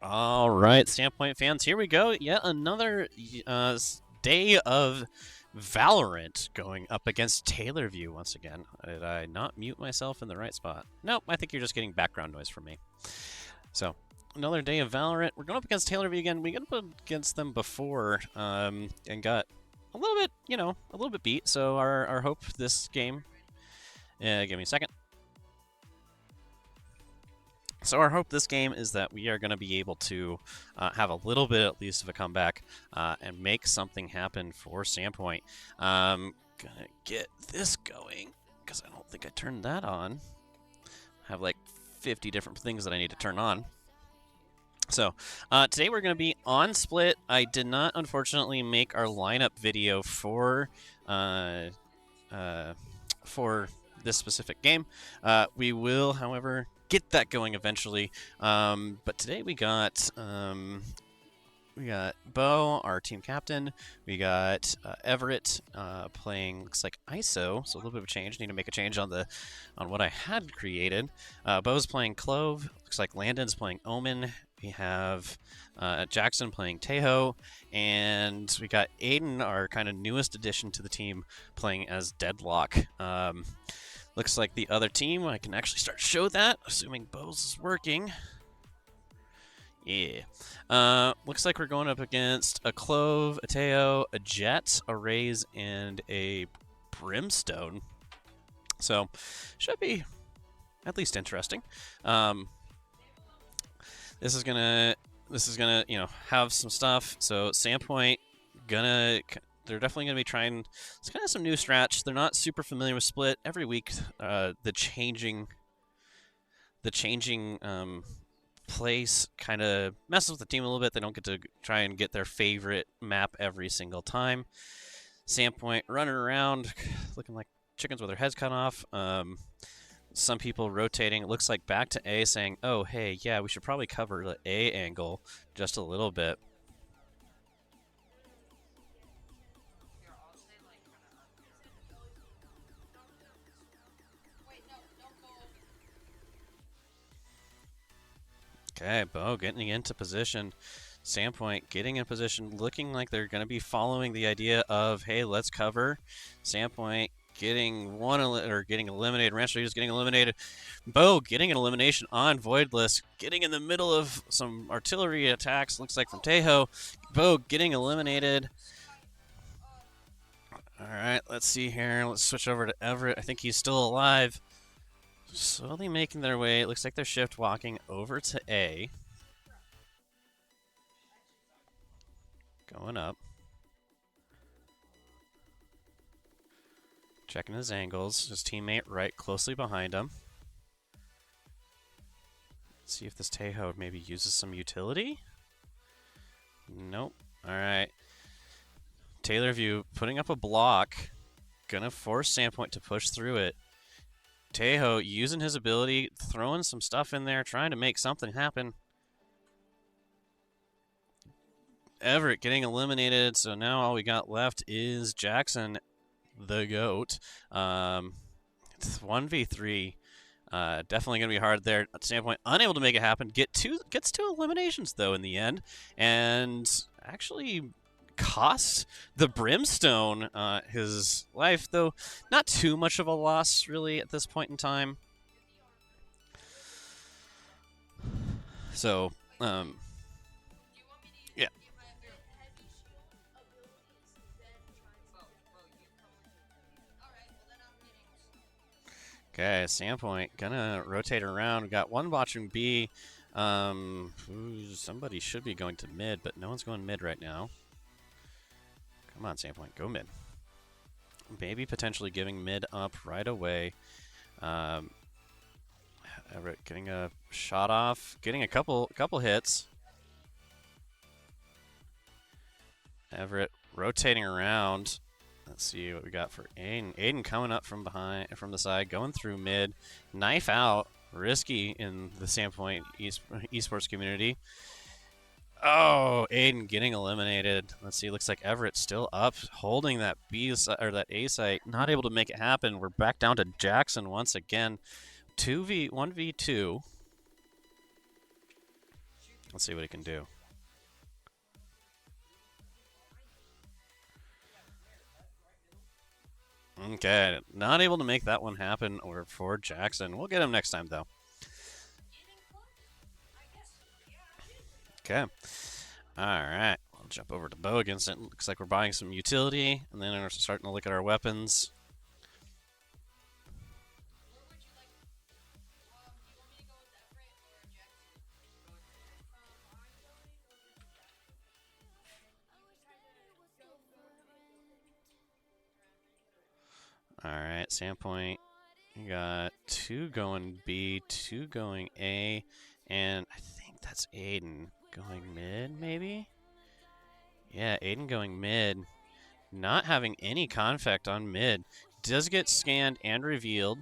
All right, Sandpoint fans, here we go. Yet another day of Valorant going up against Taylorview once again. Did I not mute myself in the right spot? Nope, I think you're just getting background noise from me. So, another day of Valorant. We're going up against Taylorview again. We got up against them before and got a little bit, a little bit beat. So, our hope this game. Give me a second. So our hope this game is that we are going to be able to have a little bit at least of a comeback and make something happen for Sandpoint. Gonna get this going because I don't think I turned that on. I have like 50 different things that I need to turn on. So today we're going to be on Split. I did not unfortunately make our lineup video for this specific game. We will, however, get that going eventually. But today we got Bo, our team captain. We got Everett playing, looks like ISO, so a little bit of a change. Need to make a change on what I had created. Bo's playing Clove. Looks like Landon's playing Omen. We have Jackson playing Tejo, and we got Aiden, our kind of newest addition to the team, playing as Deadlock. Looks like the other team, I can actually start to show that, assuming Bose is working. Yeah. Looks like we're going up against a Clove, a Teo, a Jet, a Raze, and a Brimstone. So, should be at least interesting. This is gonna, have some stuff. So, Sandpoint, they're definitely going to be trying. It's kind of some new strats. They're not super familiar with Split. Every week, the changing place kind of messes with the team a little bit. They don't get to try and get their favorite map every single time. Sandpoint running around, looking like chickens with their heads cut off. Some people rotating. It looks like back to A, saying, "Oh, hey, yeah, we should probably cover the A angle just a little bit." Okay, Bo getting into position. Sandpoint getting in position, looking like they're going to be following the idea of, hey, let's cover. Sandpoint getting getting eliminated. Rancher is getting eliminated. Bo getting an elimination on Voidless, getting in the middle of some artillery attacks. Looks like from Tejo. Bo getting eliminated. All right, let's see here. Let's switch over to Everett. I think he's still alive. Slowly making their way. It looks like they're shift walking over to A. Going up. Checking his angles. His teammate right closely behind him. Let's see if this Tejo maybe uses some utility. Nope. Alright. Taylorview putting up a block. Gonna force Sandpoint to push through it. Tejo using his ability, throwing some stuff in there, trying to make something happen. Everett getting eliminated, so now all we got left is Jackson, the GOAT. It's 1v3. Definitely going to be hard there. At Sandpoint, unable to make it happen. Gets two eliminations, though, in the end. And actually cost the Brimstone his life, though not too much of a loss, really, at this point in time. So, yeah. Okay, Sandpoint gonna rotate around. We got one watching B. Somebody should be going to mid, but no one's going mid right now. Come on, Sandpoint, go mid. Maybe potentially giving mid up right away. Everett getting a shot off, getting a couple hits. Everett rotating around. Let's see what we got for Aiden. Aiden coming up from the side, going through mid. Knife out. Risky in the Sandpoint esports community. Oh, Aiden getting eliminated. Let's see. Looks like Everett still up, holding that that A site. Not able to make it happen. We're back down to Jackson once again. 1v2. Let's see what he can do. Okay, not able to make that one happen or for Jackson. We'll get him next time, though. Okay. All right. I'll jump over to Bo against it. Looks like we're buying some utility, and then we're starting to look at our weapons. All right, Sandpoint. We got 2 going B, 2 going A, and I think that's Aiden going mid, maybe? Yeah, Aiden going mid. Not having any conflict on mid. Does get scanned and revealed.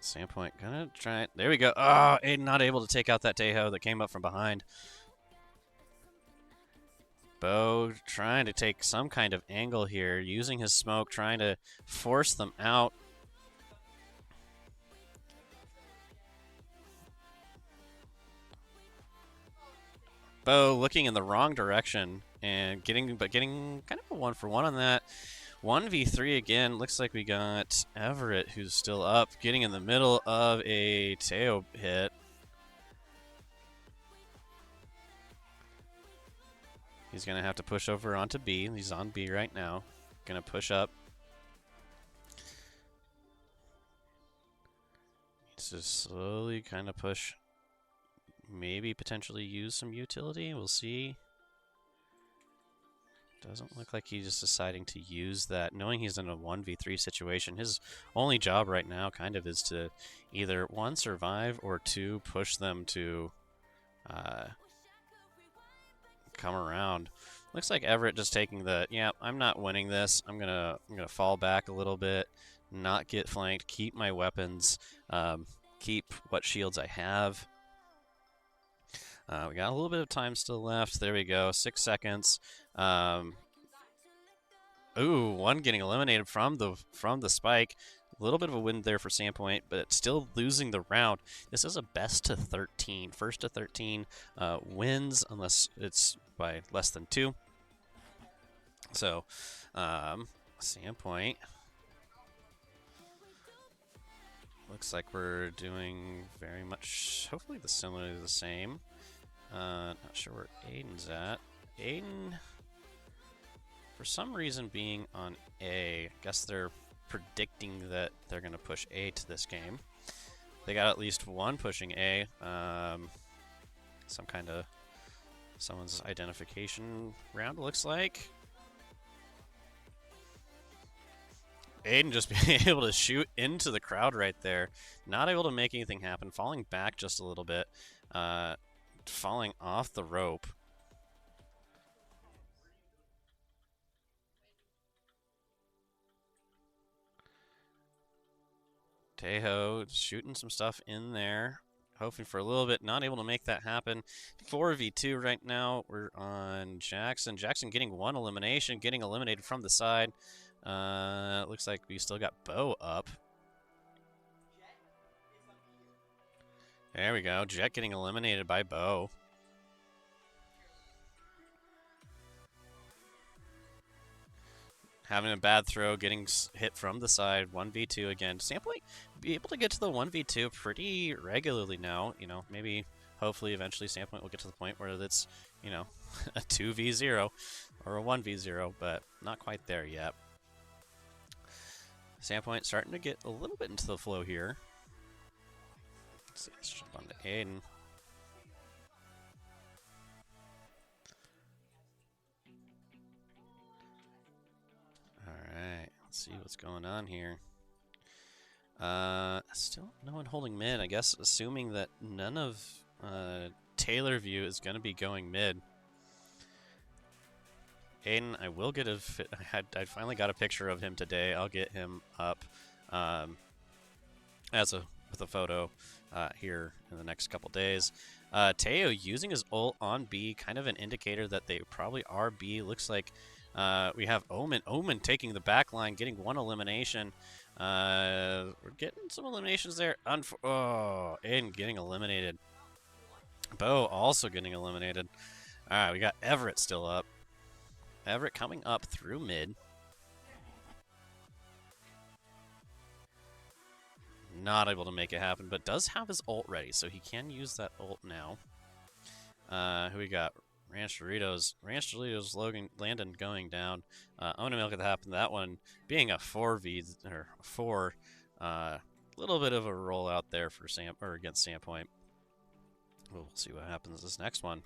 Sandpoint gonna try it. There we go. Oh, Aiden not able to take out that Tejo that came up from behind. Bo trying to take some kind of angle here, using his smoke, trying to force them out. Bo looking in the wrong direction and getting kind of a 1-for-1 on that. 1v3 again. Looks like we got Everett, who's still up, getting in the middle of a Teo hit. He's going to have to push over onto B. He's on B right now. Going to push up. Needs to slowly kind of push. Maybe potentially use some utility. We'll see. Doesn't look like he's just deciding to use that. Knowing he's in a 1v3 situation, his only job right now kind of is to either 1, survive, or 2, push them to come around. Looks like Everett just taking the, yeah, I'm not winning this. I'm gonna fall back a little bit, not get flanked, keep my weapons, keep what shields I have. We got a little bit of time still left. There we go, 6 seconds. Ooh, one getting eliminated from the spike. A little bit of a win there for Sandpoint, but still losing the round. This is a best to 13. First to 13 wins unless it's by less than 2. So, Sandpoint. Looks like we're doing very much, hopefully similarly the same. Not sure where Aiden's at. Aiden, for some reason, being on A. I guess they're predicting that they're going to push A to this game. They got at least one pushing A. Some kind of someone's identification round, looks like. Aiden just being able to shoot into the crowd right there. Not able to make anything happen. Falling back just a little bit. Falling off the rope. Tejo shooting some stuff in there. Hoping for a little bit. Not able to make that happen. 4v2 right now. We're on Jackson. Jackson getting one elimination. Getting eliminated from the side. Looks like we still got Bo up. There we go. Jet getting eliminated by Bo. Having a bad throw, getting hit from the side. 1v2 again. Sandpoint be able to get to the 1v2 pretty regularly now. You know, maybe, hopefully, eventually Sandpoint will get to the point where it's, you know, a 2v0 or a 1v0, but not quite there yet. Sandpoint starting to get a little bit into the flow here. Let's jump on to Aiden. Alright, let's see what's going on here. Still no one holding mid, I guess, assuming that none of Taylor View is going to be going mid. Aiden, I will get a I finally got a picture of him today. I'll get him up with a photo here in the next couple days. Teo using his ult on B, kind of an indicator that they probably are B. Looks like We have Omen. Omen taking the back line, getting one elimination. We're getting some eliminations there. Aiden getting eliminated. Bo also getting eliminated. All right, we got Everett still up. Everett coming up through mid. Not able to make it happen, but does have his ult ready, so he can use that ult now. Who we got? Ranch Doritos. Ranch Doritos, Logan, Landon going down. I'm going to make it happen. That one being a 4v, or 4, little bit of a rollout there for against Sandpoint. We'll see what happens this next one.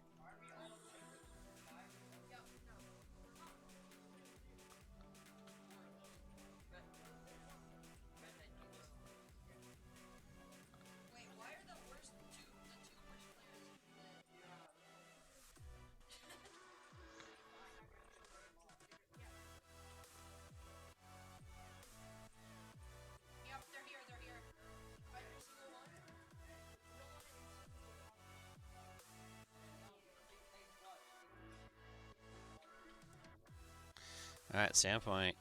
All right, Sandpoint.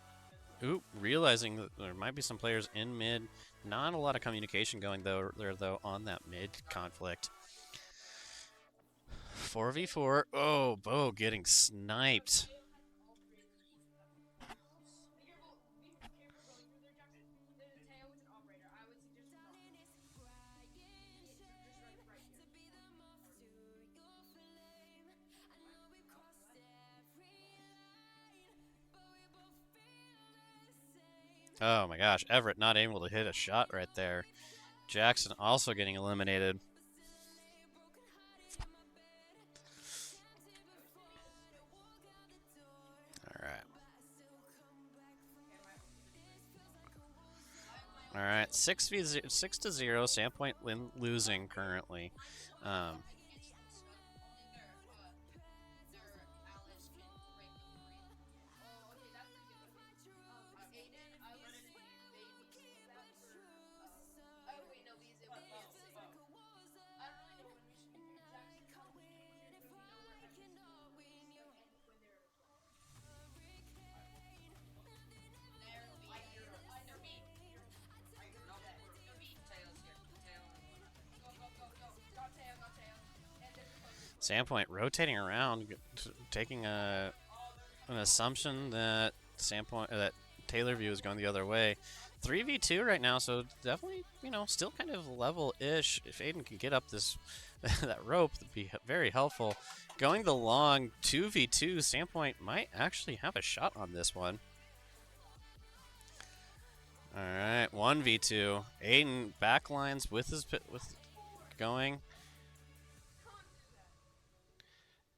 Ooh, realizing that there might be some players in mid. Not a lot of communication going though on that mid conflict. 4v4. Oh, Bo getting sniped. Oh my gosh, Everett not able to hit a shot right there. Jackson also getting eliminated. All right. All right, 6-0, 6-0. Sandpoint losing currently. Sandpoint rotating around, taking an assumption that Taylorview is going the other way. 3v2 right now, so definitely, still kind of level-ish. If Aiden can get up this that rope, that'd be very helpful. Going the long 2v2, Sandpoint might actually have a shot on this one. All right, 1v2. Aiden backlines with going.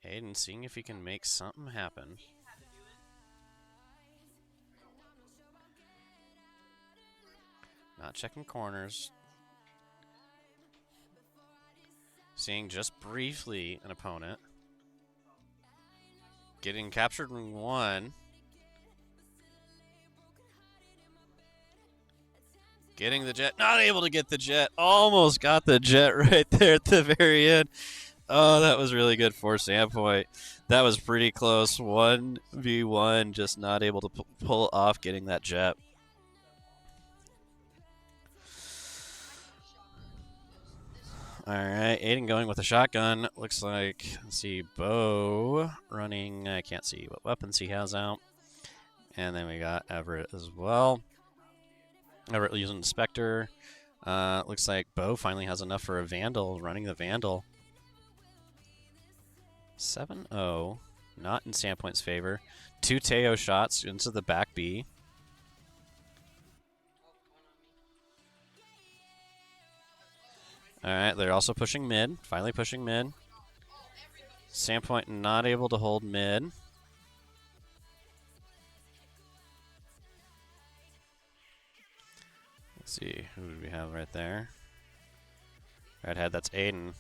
Aiden seeing if he can make something happen. Not checking corners. Seeing just briefly an opponent. Getting captured in one. Getting the jet. Not able to get the jet. Almost got the jet right there at the very end. Oh, that was really good for Sandpoint. That was pretty close. 1v1, just not able to pull off getting that jet. All right, Aiden going with a shotgun. Looks like, let's see, Bo running. I can't see what weapons he has out. And then we got Everett as well. Everett using the Spectre. Looks like Bo finally has enough for a Vandal, running the Vandal. 7-0, not in Sandpoint's favor. 2 Teo shots into the back B. All right, they're also pushing mid. Finally pushing mid. Sandpoint not able to hold mid. Let's see, who do we have right there? Redhead, that's Aiden.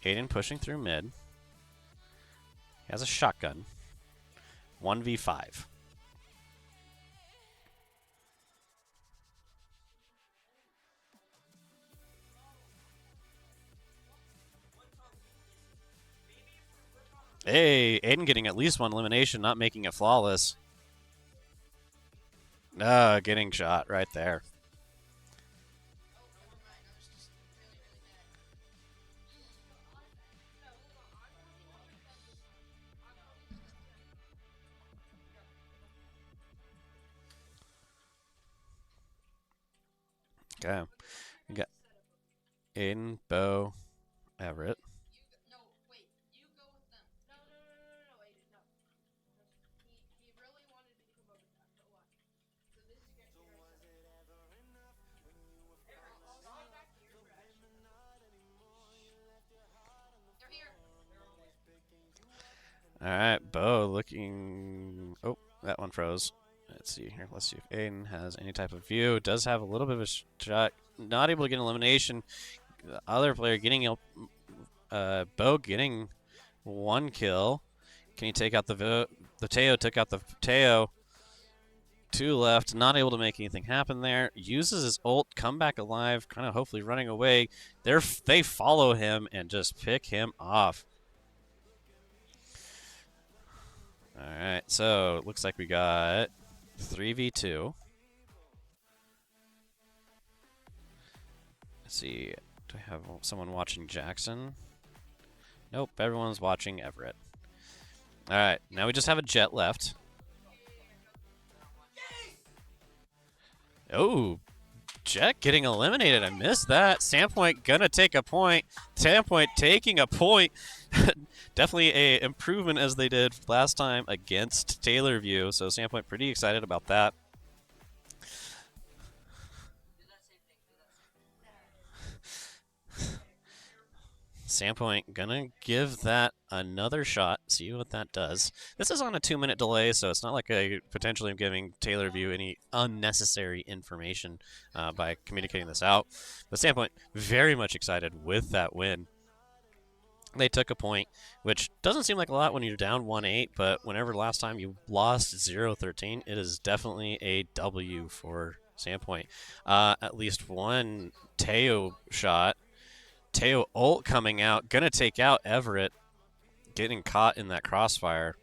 Aiden pushing through mid. He has a shotgun. 1v5. Hey, Aiden getting at least one elimination, not making it flawless. Getting shot right there. Okay. We got Aiden, Bo, Everett. All right, Bo looking. Oh, that one froze. Let's see here. Let's see if Aiden has any type of view. Does have a little bit of a shot. Not able to get an elimination. The other player getting Bo getting one kill. Can he take out the Teo? Took out the Teo. Two left. Not able to make anything happen there. Uses his ult. Come back alive. Kind of hopefully running away. They follow him and just pick him off. All right. So looks like we got 3v2. Let's see. Do I have someone watching Jackson? Nope. Everyone's watching Everett. All right. Now we just have a Jet left. Oh, Jet getting eliminated. I missed that. Sandpoint gonna take a point. Sandpoint taking a point. Definitely a improvement as they did last time against Taylorview. So Sandpoint pretty excited about that. Sandpoint gonna give that another shot, see what that does. This is on a 2-minute delay, so it's not like I potentially am giving Taylorview any unnecessary information by communicating this out. But Sandpoint very much excited with that win. They took a point, which doesn't seem like a lot when you're down 1-8, but whenever last time you lost 0-13, it is definitely a W for Sandpoint. At least one Teo shot. Teo ult coming out, gonna take out Everett, getting caught in that crossfire.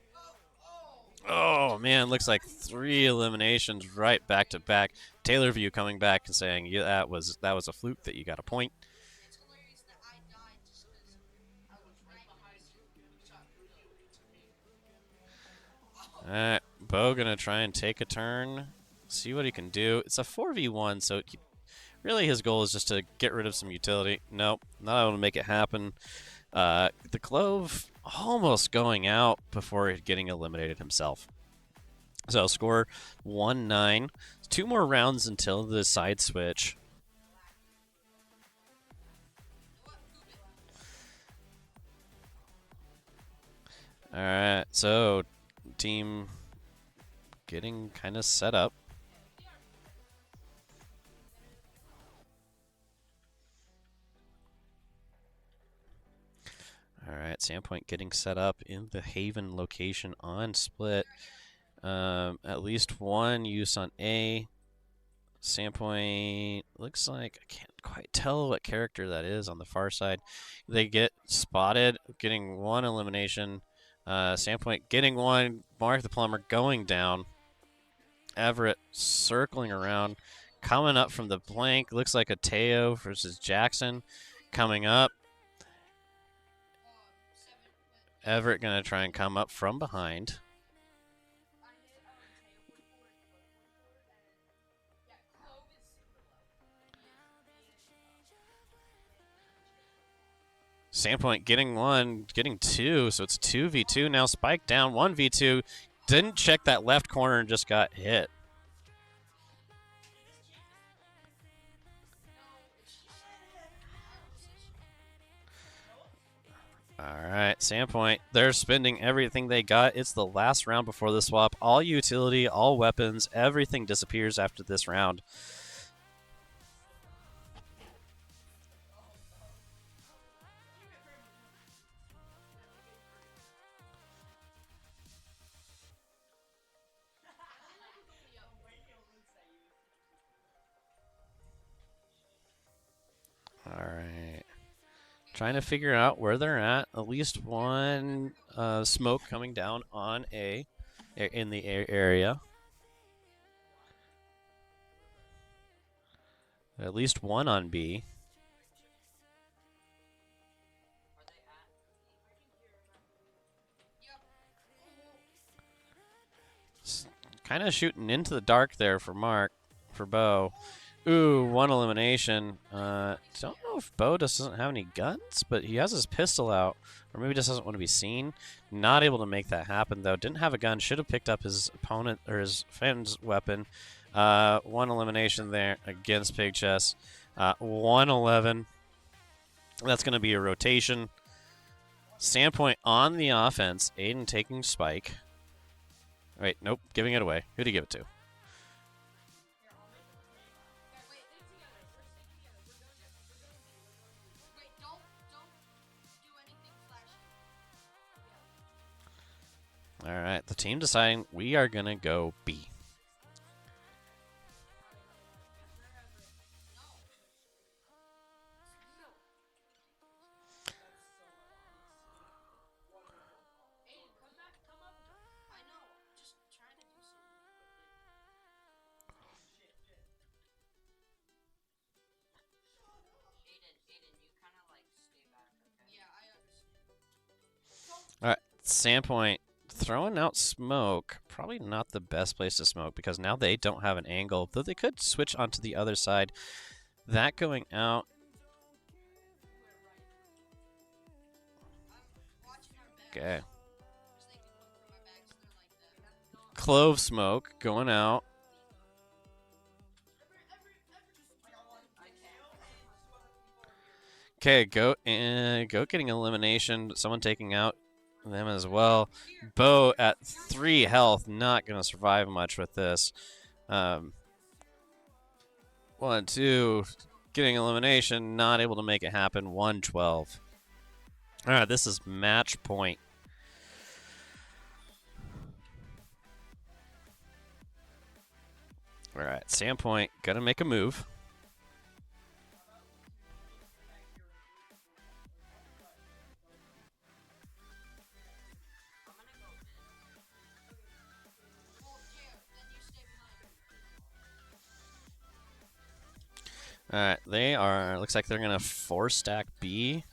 Oh man, looks like 3 eliminations right back to back. Taylorview coming back and saying, "Yeah, that was a fluke that you got a point." All right, Bo gonna try and take a turn, see what he can do. It's a 4v1, so really his goal is just to get rid of some utility. Nope, not able to make it happen. The Clove almost going out before getting eliminated himself. So score 1-9. 2 more rounds until the side switch. All right, so team getting kind of set up. All right, Sandpoint getting set up in the Haven location on split. At least one use on A. Sandpoint looks like I can't quite tell what character that is on the far side. They get spotted, getting one elimination. Sandpoint getting one. Mark the Plumber going down. Everett circling around, coming up from the blank. Looks like a Teo versus Jackson coming up. Everett gonna try and come up from behind. Sandpoint getting one, getting two, so it's 2v2 now. Spike down, 1v2. Didn't check that left corner and just got hit. All right, Sandpoint, they're spending everything they got. It's the last round before the swap. All utility, all weapons, everything disappears after this round. All right. Trying to figure out where they're at. At least one smoke coming down on A in the area. At least one on B. Kind of shooting into the dark there for Mark, for Bo. Ooh, one elimination. Don't know if Bo just doesn't have any guns, but he has his pistol out. Or maybe just doesn't want to be seen. Not able to make that happen, though. Didn't have a gun. Should have picked up his opponent, or his friend's weapon. One elimination there against Pig Chess. 111. That's going to be a rotation. Sandpoint on the offense. Aiden taking Spike. Wait, nope. Giving it away. Who'd he give it to? All right, the team deciding we are going to go B. All right, Sandpoint throwing out smoke. Probably not the best place to smoke because now they don't have an angle, though they could switch onto the other side. That going out. Okay. Clove smoke going out. Okay, goat getting elimination. Someone taking out them as well. Bo at 3 health, not going to survive much with this. 1, 2, getting elimination, not able to make it happen. 112. All right, this is match point. All right, Sandpoint gonna make a move. All right, they are. Looks like they're gonna 4-stack B.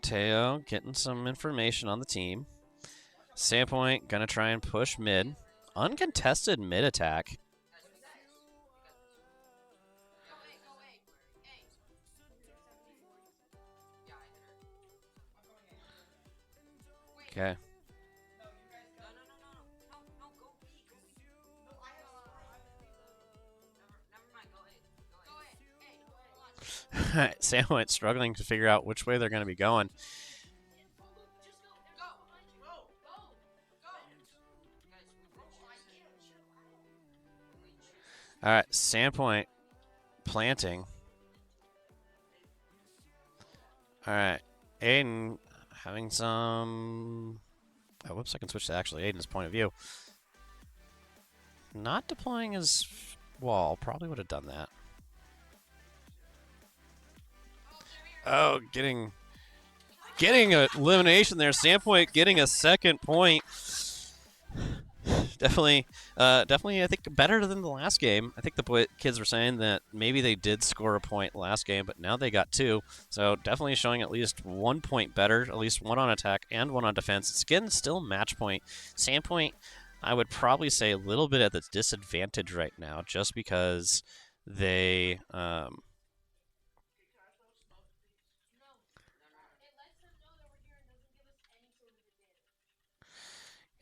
Teo getting some information on the team. Sandpoint gonna try and push mid. Uncontested mid attack. Okay. Sandpoint struggling to figure out which way they're going to be going. All right, Sandpoint planting. All right, Aiden having some. Oh, whoops! I can switch to actually Aiden's point of view. Not deploying his wall. Probably would have done that. Oh, getting an elimination there. Sandpoint getting a second point. Definitely, I think better than the last game. I think the kids were saying that maybe they did score a point last game, but now they got 2. So definitely showing at least 1 point better, at least 1 on attack and 1 on defense. It's again still match point. Sandpoint, I would probably say a little bit at the disadvantage right now, just because they.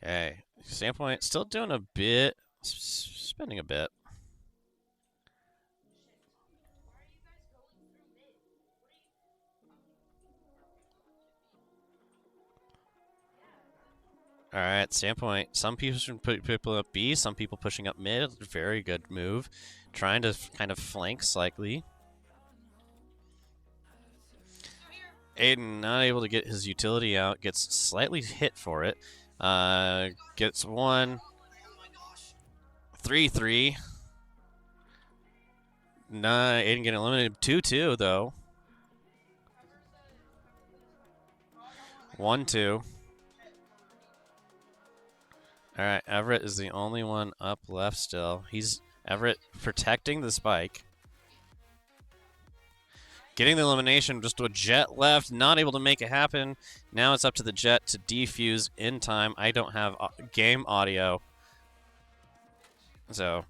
Okay, Sandpoint still doing a bit, spending a bit. All right, Sandpoint. Some people up B, some people pushing up mid. Very good move. Trying to kind of flank slightly. Aiden not able to get his utility out, gets slightly hit for it. Gets one. 3-3. Nah, Aiden getting eliminated. 2-2, though. 1-2. All right, Everett is the only one up left still. Everett protecting the spike. Getting the elimination, just a Jet left, not able to make it happen. Now it's up to the Jet to defuse in time. I don't have game audio. So,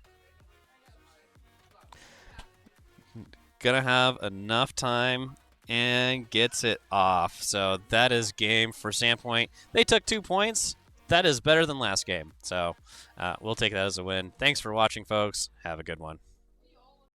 gonna have enough time and gets it off. So that is game for Sandpoint. They took 2 points. That is better than last game. So we'll take that as a win. Thanks for watching, folks. Have a good one.